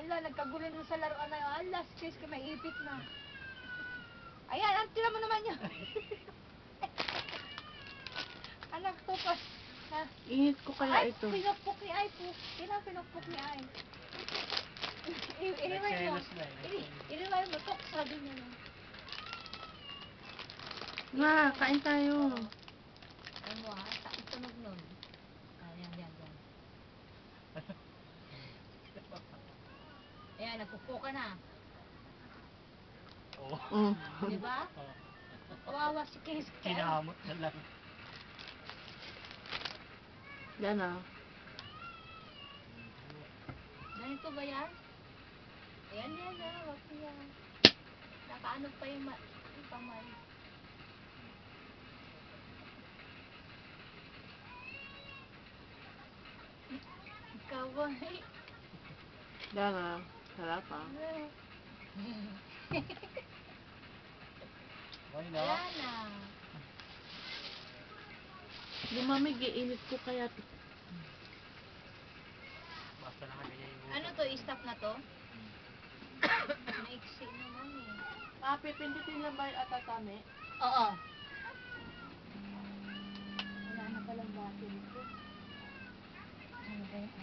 sila, nagkagulo dun sa laruan na yun. Alas, Chris, may ipit na. Ayan, tira mo naman yun. Anak to pa. Ha? Init ko kaya ito. Ay, pinupok ni Ay po. Tinang pinupok ni Ay. Iriway mo. Iriway mo. Tuksa din yun. Ma, kain tayo. Ano mo ha? Tunog nun. Ayan, yan. Ayan, nagpupo ka na. Oo. Diba? Kawawa si Chris. Kinahamot na lang. Yan ah. Ganito ba yan? Ayan, wag yan. Nakaano pa yung pamay. Kaway. Yan ah. Sarap ah. Okay na. Ayan na. Lumamig, init ko kaya ito. Basta nakagaya yung Ano to? I-stop na to? Maiksi naman eh. Pipindutin lang ba yung atatame? Oo. Wala na palang battery ko. Ano ba yun?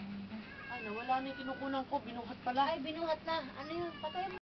Ano, wala na yung kinukunan ko. Binuhat pala. Ay, binuhat na. Ano yun? Patay mo.